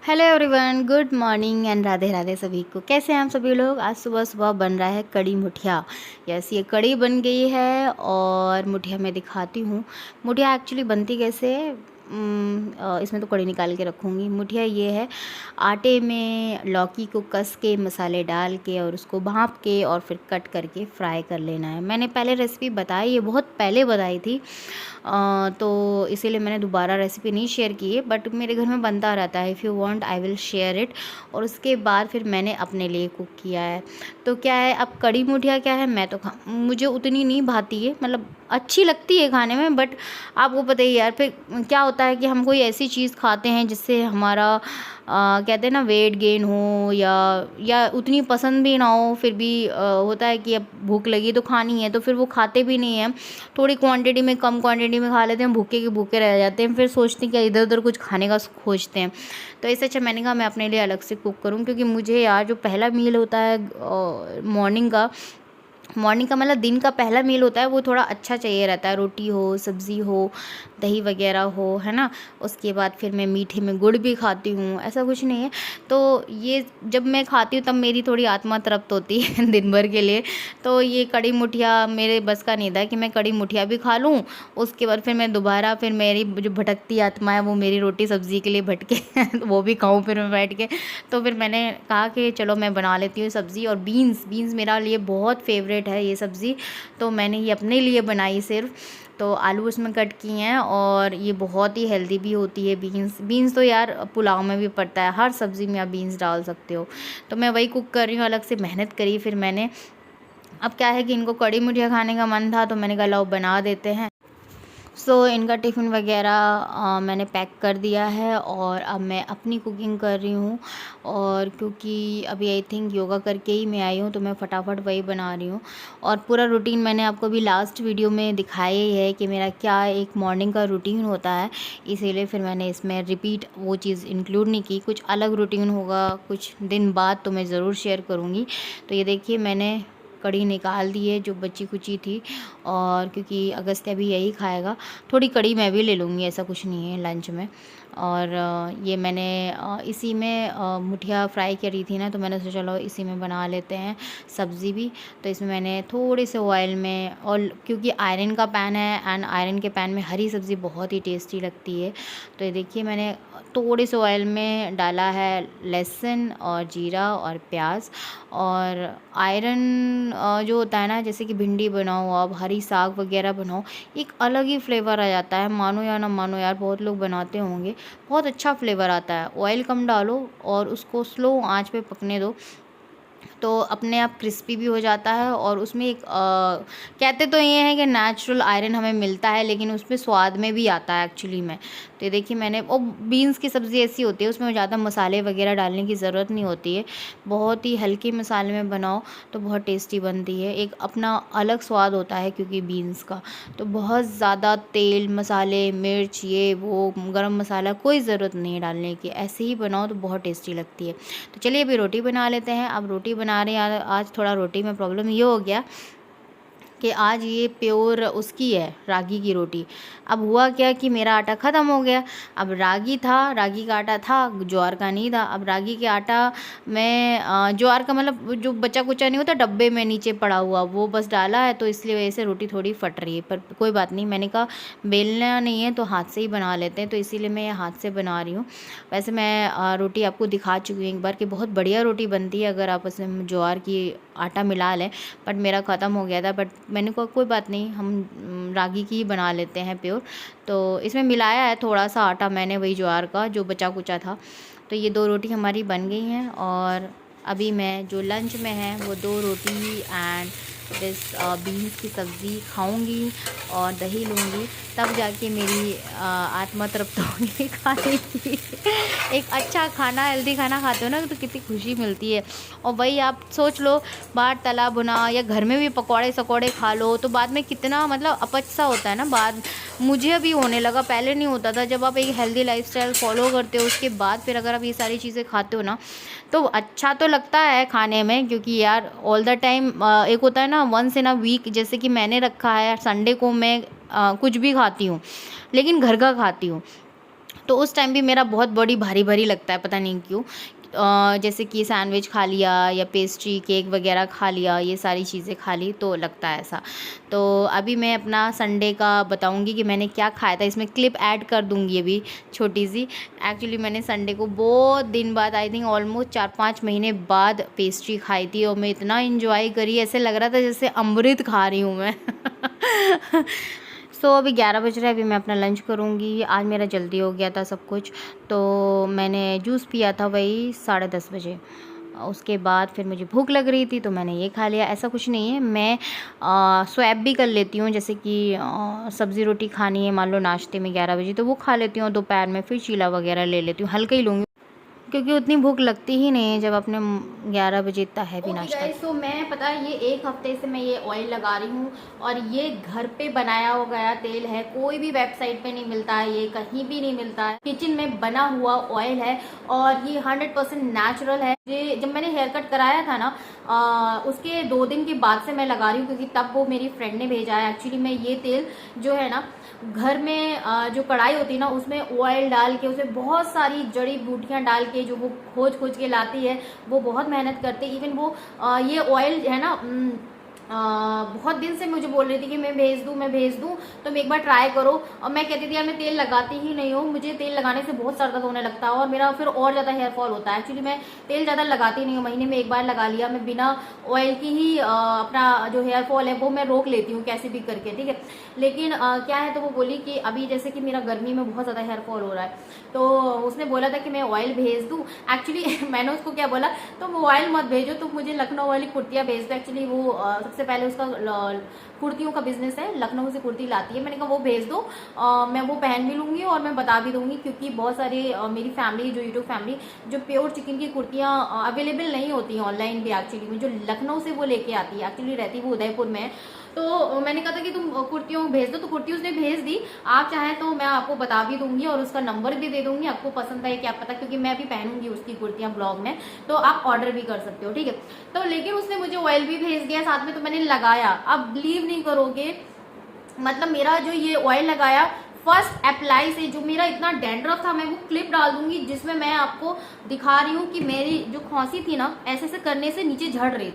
Hello everyone, good morning and Radhe Radhe सभी को। कैसे हैं आप सभी लोग। आज सुबह सुबह बन रहा है कड़ी मुठिया। यस, ये कड़ी बन गई है और मुठिया मैं दिखाती हूँ। मुठिया एक्चुअली बनती कैसे है, इसमें तो कड़ी निकाल के रखूँगी। मुठिया ये है, आटे में लौकी को कस के मसाले डाल के और उसको भाप के और फिर कट करके फ्राई कर लेना है। मैंने पहले रेसिपी बताई, ये बहुत पहले बताई थी, तो इसीलिए मैंने दोबारा रेसिपी नहीं शेयर की है, बट मेरे घर में बनता रहता है। If you want I will share it. और उसके बाद फिर मैंने अपने लिए कुक किया है। तो क्या है, अब कड़ी मुठिया क्या है, मैं तो मुझे उतनी नहीं भाती है, मतलब अच्छी लगती है खाने में, बट आपको पता ही यार, फिर क्या होता है कि हम कोई ऐसी चीज़ खाते हैं जिससे हमारा कहते हैं ना वेट गेन हो, या उतनी पसंद भी ना हो, फिर भी होता है कि अब भूख लगी तो खानी है, तो फिर वो खाते भी नहीं हैं। थोड़ी क्वांटिटी में, कम क्वांटिटी में खा लेते हैं, भूखे के भूखे रह जाते हैं, फिर सोचते हैं कि इधर उधर कुछ खाने का खोजते हैं। तो इससे अच्छा मैंने कहा मैं अपने लिए अलग से कुक करूँ, क्योंकि मुझे यार जो पहला मील होता है मॉर्निंग का मतलब दिन का पहला मील होता है, वो थोड़ा अच्छा चाहिए रहता है। रोटी हो, सब्ज़ी हो, दही वगैरह हो, है ना। उसके बाद फिर मैं मीठे में गुड़ भी खाती हूँ, ऐसा कुछ नहीं है। तो ये जब मैं खाती हूँ तब मेरी थोड़ी आत्मा तृप्त होती है दिन भर के लिए। तो ये कड़ी मुठिया मेरे बस का नहीं था कि मैं कड़ी मुठिया भी खा लूँ, उसके बाद फिर मैं दोबारा, फिर मेरी जो भटकती आत्मा है वो मेरी रोटी सब्ज़ी के लिए भटके वो भी खाऊँ फिर मैं बैठ के। तो फिर मैंने कहा कि चलो मैं बना लेती हूँ सब्ज़ी। और बीन्स मेरा लिए बहुत फेवरेट है ये सब्ज़ी, तो मैंने ये अपने लिए बनाई सिर्फ। तो आलू उसमें कट किए हैं, और ये बहुत ही हेल्दी भी होती है बीन्स तो यार पुलाव में भी पड़ता है, हर सब्ज़ी में आप बीन्स डाल सकते हो। तो मैं वही कुक कर रही हूँ, अलग से मेहनत करी फिर मैंने। अब क्या है कि इनको कड़ी मुठिया खाने का मन था, तो मैंने कहा लाओ बना देते हैं। इनका टिफ़िन वगैरह मैंने पैक कर दिया है, और अब मैं अपनी कुकिंग कर रही हूँ। और क्योंकि अभी आई थिंक योगा करके ही मैं आई हूँ, तो मैं फटाफट वही बना रही हूँ। और पूरा रूटीन मैंने आपको अभी लास्ट वीडियो में दिखाया ही है कि मेरा क्या एक मॉर्निंग का रूटीन होता है, इसीलिए फिर मैंने इसमें रिपीट वो चीज़ इंक्लूड नहीं की। कुछ अलग रूटीन होगा कुछ दिन बाद, तो मैं ज़रूर शेयर करूँगी। तो ये देखिए मैंने कड़ी निकाल दी है जो बची कुची थी, और क्योंकि अगस्त्य भी यही खाएगा, थोड़ी कड़ी मैं भी ले लूँगी, ऐसा कुछ नहीं है लंच में। और ये मैंने इसी में मुठिया फ्राई करी थी ना, तो मैंने सोचा चलो इसी में बना लेते हैं सब्ज़ी भी। तो इसमें मैंने थोड़े से ऑयल में, और क्योंकि आयरन का पैन है, एंड आयरन के पैन में हरी सब्ज़ी बहुत ही टेस्टी लगती है। तो ये देखिए मैंने थोड़े से ऑयल में डाला है लहसुन और जीरा और प्याज। और आयरन जो होता है ना, जैसे कि भिंडी बनाओ आप, हरी साग वगैरह बनाओ, एक अलग ही फ्लेवर आ जाता है। मानो या ना मानो यार, बहुत लोग बनाते होंगे, बहुत अच्छा फ्लेवर आता है। ऑयल कम डालो और उसको स्लो आंच पे पकने दो, तो अपने आप क्रिस्पी भी हो जाता है। और उसमें एक कहते तो ये हैं कि नेचुरल आयरन हमें मिलता है, लेकिन उसमें स्वाद में भी आता है एक्चुअली में। तो ये देखिए मैंने, और बीन्स की सब्ज़ी ऐसी होती है, उसमें ज़्यादा मसाले वगैरह डालने की ज़रूरत नहीं होती है। बहुत ही हल्के मसाले में बनाओ तो बहुत टेस्टी बनती है, एक अपना अलग स्वाद होता है क्योंकि बीन्स का। तो बहुत ज़्यादा तेल, मसाले, मिर्च, ये वो गरम मसाला कोई ज़रूरत नहीं है डालने की, ऐसे ही बनाओ तो बहुत टेस्टी लगती है। तो चलिए अभी रोटी बना लेते हैं। अब रोटी बना रहे हैं, आज थोड़ा रोटी में प्रॉब्लम ये हो गया कि आज ये प्योर उसकी है, रागी की रोटी। अब हुआ क्या कि मेरा आटा ख़त्म हो गया। अब रागी था, रागी का आटा था, ज्वार का नहीं था। अब रागी के आटा में ज्वार का मतलब जो बचा कुचा नहीं होता डब्बे में नीचे पड़ा हुआ, वो बस डाला है, तो इसलिए वजह से रोटी थोड़ी फट रही है। पर कोई बात नहीं, मैंने कहा बेलना नहीं है तो हाथ से ही बना लेते हैं, तो इसीलिए मैं हाथ से बना रही हूँ। वैसे मैं रोटी आपको दिखा चुकी हूँ एक बार कि बहुत बढ़िया रोटी बनती है अगर आप उसमें ज्वार की आटा मिला लें, बट मेरा ख़त्म हो गया था। बट मैंने कहा कोई बात नहीं, हम रागी की ही बना लेते हैं प्योर। तो इसमें मिलाया है थोड़ा सा आटा मैंने, वही ज्वार का जो बचा कुचा था। तो ये 2 रोटी हमारी बन गई हैं, और अभी मैं जो लंच में है वो 2 रोटी एंड दिस बीन्स की सब्ज़ी खाऊंगी और दही लूँगी, तब जाके मेरी आत्मा तृप्त होगी खाने की। एक अच्छा खाना, हेल्दी खाना खाते हो ना तो कितनी खुशी मिलती है। और वही आप सोच लो, बाहर तला भुना या घर में भी पकौड़े सकौड़े खा लो तो बाद में कितना मतलब अपच सा होता है ना बाद। मुझे अभी होने लगा, पहले नहीं होता था। जब आप एक हेल्दी लाइफस्टाइल फॉलो करते हो उसके बाद फिर अगर आप ये सारी चीज़ें खाते हो ना, तो अच्छा तो लगता है खाने में, क्योंकि यार ऑल द टाइम एक होता है ना वंस इन अ वीक, जैसे कि मैंने रखा है संडे को मैं कुछ भी खाती हूँ, लेकिन घर का खाती हूँ। तो उस टाइम भी मेरा बहुत बॉडी भारी भारी लगता है, पता नहीं क्यों। जैसे कि सैंडविच खा लिया या पेस्ट्री केक वगैरह खा लिया, ये सारी चीज़ें खा ली तो लगता है ऐसा। तो अभी मैं अपना संडे का बताऊंगी कि मैंने क्या खाया था, इसमें क्लिप ऐड कर दूंगी अभी छोटी सी। एक्चुअली मैंने संडे को बहुत दिन बाद, आई थिंक ऑलमोस्ट 4-5 महीने बाद पेस्ट्री खाई थी, और मैं इतना इंजॉय करी, ऐसे लग रहा था जैसे अमृत खा रही हूँ मैं। सो अभी 11 बज रहा है, अभी मैं अपना लंच करूँगी। आज मेरा जल्दी हो गया था सब कुछ, तो मैंने जूस पिया था वही 10:30 बजे। उसके बाद फिर मुझे भूख लग रही थी तो मैंने ये खा लिया। ऐसा कुछ नहीं है, मैं स्वैप भी कर लेती हूँ, जैसे कि सब्ज़ी रोटी खानी है मान लो नाश्ते में 11 बजे, तो वो खा लेती हूँ। दोपहर में फिर चीला वगैरह ले लेती हूँ, हल्का ही लूँगी क्योंकि उतनी भूख लगती ही नहीं है जब अपने 11 बजे इतना हैवी नाश्ता। तो मैं पता है ये 1 हफ्ते से मैं ये ऑयल लगा रही हूँ, और ये घर पे बनाया हो गया तेल है, कोई भी वेबसाइट पे नहीं मिलता है, ये कहीं भी नहीं मिलता है, किचन में बना हुआ ऑयल है, और ये 100% नेचुरल है। ये जब मैंने हेयर कट कराया था ना, उसके 2 दिन के बाद से मैं लगा रही हूँ, क्योंकि तब वो मेरी फ्रेंड ने भेजा है। एक्चुअली मैं ये तेल जो है ना, घर में जो कढ़ाई होती है ना, उसमें ऑयल डाल के, उसमें बहुत सारी जड़ी बूटियां डाल के जो वो खोज खोज के लाती है, वो बहुत मेहनत करते हैं। इवन वो ये ऑयल है ना, बहुत दिन से मुझे बोल रही थी कि मैं भेज दूं, तुम एक बार ट्राई करो। और मैं कहती थी यार मैं तेल लगाती ही नहीं हूँ, मुझे तेल लगाने से बहुत सर दर्द होने लगता है और मेरा फिर और ज़्यादा हेयर फॉल होता है। एक्चुअली मैं तेल ज़्यादा लगाती नहीं हूँ, महीने में 1 बार लगा लिया, मैं बिना ऑयल की ही अपना जो हेयर फॉल है वो मैं रोक लेती हूँ कैसे भी करके, ठीक है। लेकिन क्या है, तो वो बोली कि अभी जैसे कि मेरा गर्मी में बहुत ज़्यादा हेयर फॉल हो रहा है, तो उसने बोला था कि मैं ऑयल भेज दूँ। एक्चुअली मैंने उसको क्या बोला, तुम ऑयल मत भेजो, तुम मुझे लखनऊ वाली कुर्तियाँ भेज दो। एक्चुअली वो सबसे पहले उसका कुर्तियों का बिजनेस है, लखनऊ से कुर्ती लाती है। मैंने कहा वो भेज दो, मैं वो पहन भी लूंगी और मैं बता भी दूंगी, क्योंकि बहुत सारे मेरी फैमिली, जो यूट्यूब फैमिली, जो प्योर चिकन की कुर्तियाँ अवेलेबल नहीं होती हैं ऑनलाइन भी एक्चुअली में, जो लखनऊ से वो लेके आती है, एक्चुअली रहती वो उदयपुर में है। तो मैंने कहा था कि तुम कुर्तियों भेज दो, तो कुर्ती उसने भेज दी। आप चाहें तो मैं आपको बता भी दूंगी और उसका नंबर भी दे दूंगी, आपको पसंद है क्या पता, क्योंकि मैं भी पहनूंगी उसकी कुर्तियां ब्लॉग में, तो आप ऑर्डर भी कर सकते हो, ठीक है। तो लेकिन उसने मुझे ऑयल भी भेज दिया साथ में, तो मैंने लगाया। अब बिलीव नहीं करोगे, मतलब मेरा जो ये ऑयल लगाया फर्स्ट अप्लाई से, जो मेरा इतना डैंड्रफ था, मैं वो क्लिप डाल दूंगी जिसमें मैं आपको दिखा रही हूँ कि मेरी जो खांसी थी ना, ऐसे ऐसे करने से नीचे झड़ रही।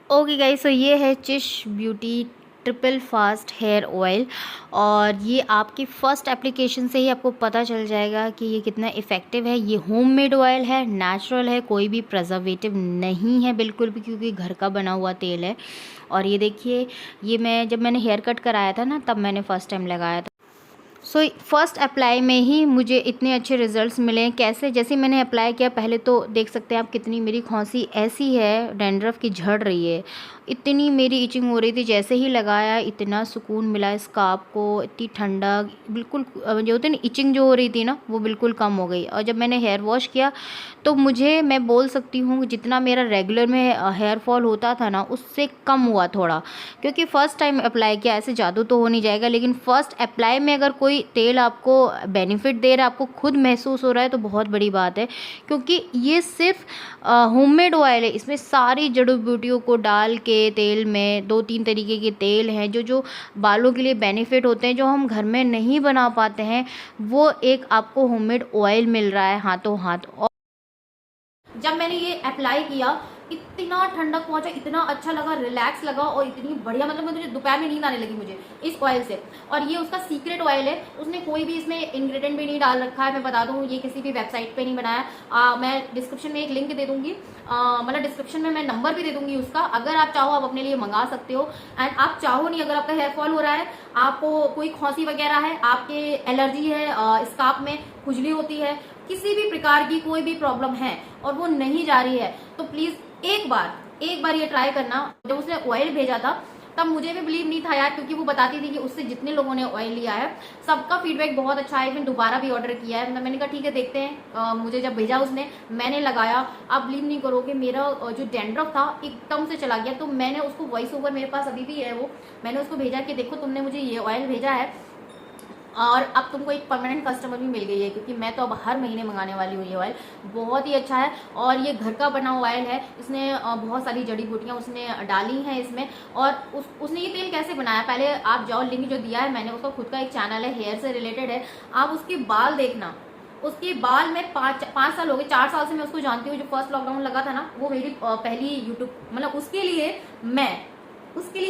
ओके गाइस, सो ये है चिश beauty triple fast hair oil, और ये आपकी फ़र्स्ट एप्लीकेशन से ही आपको पता चल जाएगा कि ये कितना इफ़ेक्टिव है। ये होममेड ऑयल है, नेचुरल है, कोई भी प्रिजर्वेटिव नहीं है बिल्कुल भी, क्योंकि घर का बना हुआ तेल है। और ये देखिए, ये जब मैंने हेयर कट कराया था ना, तब मैंने फ़र्स्ट टाइम लगाया था। सो फर्स्ट अप्लाई में ही मुझे इतने अच्छे रिजल्ट्स मिले। कैसे, जैसे मैंने अप्लाई किया, पहले तो देख सकते हैं आप कितनी मेरी खांसी ऐसी है, डैंड्रफ की झड़ रही है, इतनी मेरी इचिंग हो रही थी। जैसे ही लगाया इतना सुकून मिला स्काल्प को, इतनी ठंडक, बिल्कुल जो होती है ना इचिंग जो हो रही थी ना, वो बिल्कुल कम हो गई। और जब मैंने हेयर वॉश किया तो मुझे, मैं बोल सकती हूँ जितना मेरा रेगुलर में हेयर फॉल होता था ना, उससे कम हुआ थोड़ा, क्योंकि फ़र्स्ट टाइम अप्लाई किया। ऐसे जादू तो हो नहीं जाएगा, लेकिन फ़र्स्ट अप्लाई में अगर कोई तेल आपको बेनिफिट दे रहा है, आपको खुद महसूस हो रहा है, तो बहुत बड़ी बात है। क्योंकि ये सिर्फ होममेड ऑयल है, इसमें सारी जड़ी बूटियों को डाल के तेल में 2-3 तरीके के तेल हैं जो जो बालों के लिए बेनिफिट होते हैं, जो हम घर में नहीं बना पाते हैं, वो एक आपको होममेड ऑयल मिल रहा है हाथों हाथ। जब मैंने ये अप्लाई किया, इतना ठंडक पहुंचा, इतना अच्छा लगा, रिलैक्स लगा, और इतनी बढ़िया, मतलब मुझे दोपहर में नींद आने लगी मुझे इस ऑयल से। और ये उसका सीक्रेट ऑयल है, उसने कोई भी इसमें इंग्रेडिएंट भी नहीं डाल रखा है। मैं बता दूं, ये किसी भी वेबसाइट पे नहीं बनाया। मैं डिस्क्रिप्शन में एक लिंक दे दूंगी, मतलब डिस्क्रिप्शन में मैं नंबर भी दे दूंगी उसका, अगर आप चाहो आप अपने लिए मंगा सकते हो। एंड आप चाहो नहीं, अगर आपका हेयर फॉल हो रहा है, आपको कोई खांसी वगैरह है, आपके एलर्जी है, स्कार्फ में खुजली होती है, किसी भी प्रकार की कोई भी प्रॉब्लम है और वो नहीं जा रही है, तो प्लीज एक बार ये ट्राई करना। जब उसने ऑयल भेजा था तब मुझे भी बिलीव नहीं था यार, क्योंकि वो बताती थी कि उससे जितने लोगों ने ऑयल लिया है सबका फीडबैक बहुत अच्छा है। फिर दोबारा भी ऑर्डर किया है, मैंने कहा ठीक है देखते हैं। मुझे जब भेजा उसने, मैंने लगाया, आप बिलीव नहीं करोगे, मेरा जो डैंड्रफ था एकदम से चला गया। तो मैंने उसको वॉइस ओवर, मेरे पास अभी भी है वो, मैंने उसको भेजा कि देखो तुमने मुझे ये ऑयल भेजा है, और अब तुमको एक परमानेंट कस्टमर भी मिल गई है, क्योंकि मैं तो अब हर महीने मंगाने वाली हूँ ये ऑयल। बहुत ही अच्छा है, और ये घर का बना ऑयल है। इसने बहुत सारी जड़ी बूटियाँ उसने डाली हैं इसमें। और उसने ये तेल कैसे बनाया, पहले आप जाओ, लिंक जो दिया है मैंने, उसका खुद का एक चैनल है, हेयर से रिलेटेड है, आप उसके बाल देखना, उसके बाल में 5 साल हो गए, 4 साल से मैं उसको जानती हूँ। जो फर्स्ट लॉकडाउन लगा था ना, वो मेरी पहली यूट्यूब, मतलब उसके लिए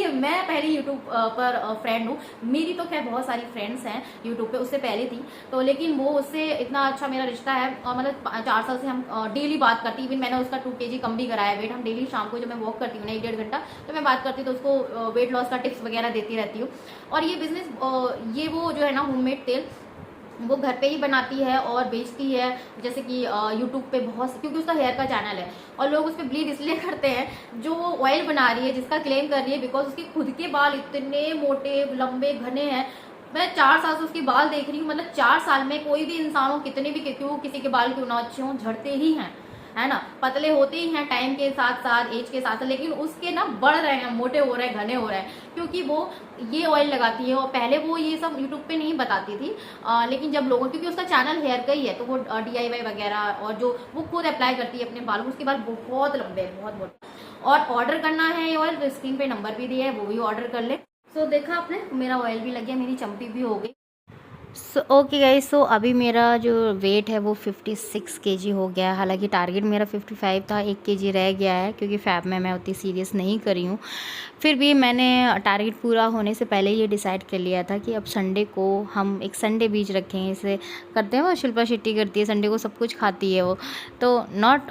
मैं पहली यूट्यूब पर फ्रेंड हूँ। मेरी तो खैर बहुत सारी फ्रेंड्स हैं यूट्यूब पे, उससे पहले थी तो, लेकिन वो उससे इतना अच्छा मेरा रिश्ता है। और मतलब 4 साल से हम डेली बात करती। इवन मैंने उसका 2 kg कम भी कराया वेट। हम डेली शाम को जब मैं वॉक करती हूँ ना 1-1.5 घंटा, तो मैं बात करती हूँ, तो उसको वेट लॉस का टिप्स वगैरह देती रहती हूँ। और ये बिजनेस, ये वो जो है ना होममेड तेल, वो घर पे ही बनाती है और बेचती है। जैसे कि यूट्यूब पे बहुत, क्योंकि उसका हेयर का चैनल है और लोग उस पर बिलीव इसलिए करते हैं, जो वो ऑयल बना रही है जिसका क्लेम कर रही है, बिकॉज उसके खुद के बाल इतने मोटे लंबे घने हैं। मैं 4 साल से उसके बाल देख रही हूँ, मतलब 4 साल में कोई भी इंसान हो, कितने भी क्यों किसी के बाल क्यों ना अच्छे हों, झड़ते ही हैं, है ना, पतले होते ही हैं टाइम के साथ साथ, एज के साथ साथ, लेकिन उसके ना बढ़ रहे हैं, मोटे हो रहे हैं, घने हो रहे हैं, क्योंकि वो ये ऑयल लगाती है। और पहले वो ये सब यूट्यूब पे नहीं बताती थी, लेकिन जब लोगों, क्योंकि उसका चैनल हेयर का ही है, तो वो DIY वगैरह, और जो वो खुद अप्लाई करती है अपने बाल, उसके बाल बहुत लंबे, बहुत मोटे। और ऑर्डर करना है ये ऑयल, तो स्क्रीन पे नंबर भी दिया है, वो भी ऑर्डर कर ले। सो देखा आपने, मेरा ऑयल भी लग गया, मेरी चंपी भी हो गई। सो ओके गाइस, सो अभी मेरा जो वेट है वो 56 kg हो गया है। हालांकि टारगेट मेरा 55 था, 1 kg रह गया है, क्योंकि फैब में मैं उतनी सीरियस नहीं करी हूँ। फिर भी मैंने टारगेट पूरा होने से पहले ये डिसाइड कर लिया था कि अब संडे को हम एक संडे बीच रखेंगे। इसे करते हैं, वो शिल्पा शेट्टी करती है, संडे को सब कुछ खाती है वो, तो नॉट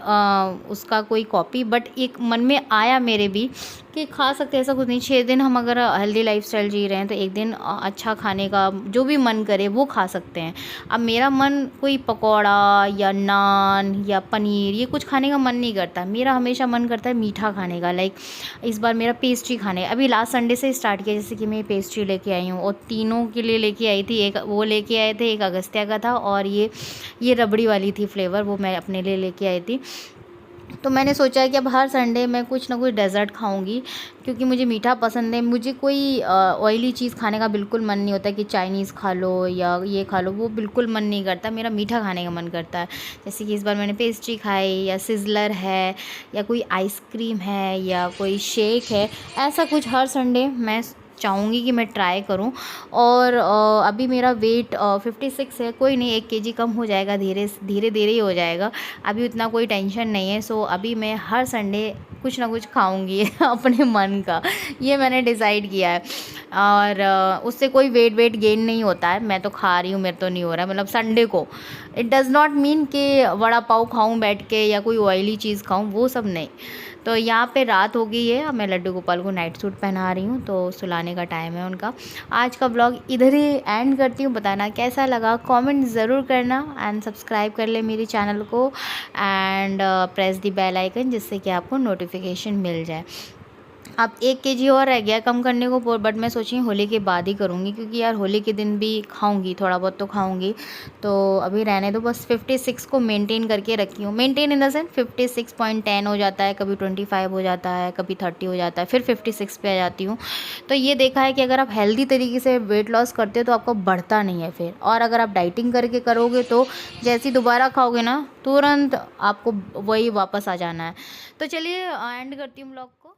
उसका कोई कॉपी, बट एक मन में आया मेरे भी कि खा सकते हैं, ऐसा कुछ नहीं। 6 दिन हम अगर हेल्दी लाइफस्टाइल जी रहे हैं, तो एक दिन अच्छा खाने का जो भी मन करे वो खा सकते हैं। अब मेरा मन कोई पकौड़ा या नान या पनीर ये कुछ खाने का मन नहीं करता, मेरा हमेशा मन करता है मीठा खाने का। लाइक इस बार मेरा पेस्ट्री खाने, अभी लास्ट संडे से स्टार्ट किया, जैसे कि मैं पेस्ट्री लेके आई हूँ, और तीनों के लिए लेके आई थी। एक वो लेके आए थे, एक अगस्त्या का था, और ये रबड़ी वाली थी फ्लेवर, वो मैं अपने लिए लेके आई थी। तो मैंने सोचा है कि अब हर संडे मैं कुछ ना कुछ डेज़र्ट खाऊंगी, क्योंकि मुझे मीठा पसंद है। मुझे कोई ऑयली चीज़ खाने का बिल्कुल मन नहीं होता कि चाइनीज़ खा लो या ये खा लो, वो बिल्कुल मन नहीं करता। मेरा मीठा खाने का मन करता है। जैसे कि इस बार मैंने पेस्ट्री खाई, या सिज़लर है, या कोई आइसक्रीम है, या कोई शेक है, ऐसा कुछ हर संडे मैं चाहूँगी कि मैं ट्राई करूँ। और अभी मेरा वेट 56 है, कोई नहीं, 1 kg कम हो जाएगा, धीरे धीरे ही हो जाएगा, अभी उतना कोई टेंशन नहीं है। सो अभी मैं हर संडे कुछ ना कुछ खाऊंगी अपने मन का, ये मैंने डिसाइड किया है। और उससे कोई वेट गेन नहीं होता है, मैं तो खा रही हूँ, मेरे तो नहीं हो रहा है, मतलब संडे को। इट डज़ नॉट मीन कि वड़ा पाव खाऊँ बैठ के या कोई ऑयली चीज़ खाऊँ, वो सब नहीं। तो यहाँ पे रात हो गई है, अब मैं लड्डू गोपाल को नाइट सूट पहना रही हूँ, तो सुलाने का टाइम है उनका। आज का व्लॉग इधर ही एंड करती हूँ। बताना कैसा लगा, कमेंट ज़रूर करना, एंड सब्सक्राइब कर ले मेरे चैनल को, and press the bell icon, जिससे कि आपको नोटिफिकेशन मिल जाए। अब 1 kg और रह गया कम करने को, बट मैं सोची होली के बाद ही करूँगी, क्योंकि यार होली के दिन भी खाऊंगी, थोड़ा बहुत तो खाऊंगी। तो अभी रहने दो, बस 56 को मेंटेन करके रखी हूँ। मेंटेन इन द सेंस 56.10 हो जाता है, कभी 25 हो जाता है, कभी 30 हो जाता है, फिर 56 पे आ जाती हूँ। तो ये देखा है कि अगर आप हेल्दी तरीके से वेट लॉस करते हो तो आपको बढ़ता नहीं है फिर, और अगर आप डाइटिंग करके करोगे तो जैसे ही दोबारा खाओगे ना, तुरंत आपको वही वापस आ जाना है। तो चलिए एंड करती हूँ व्लॉग को।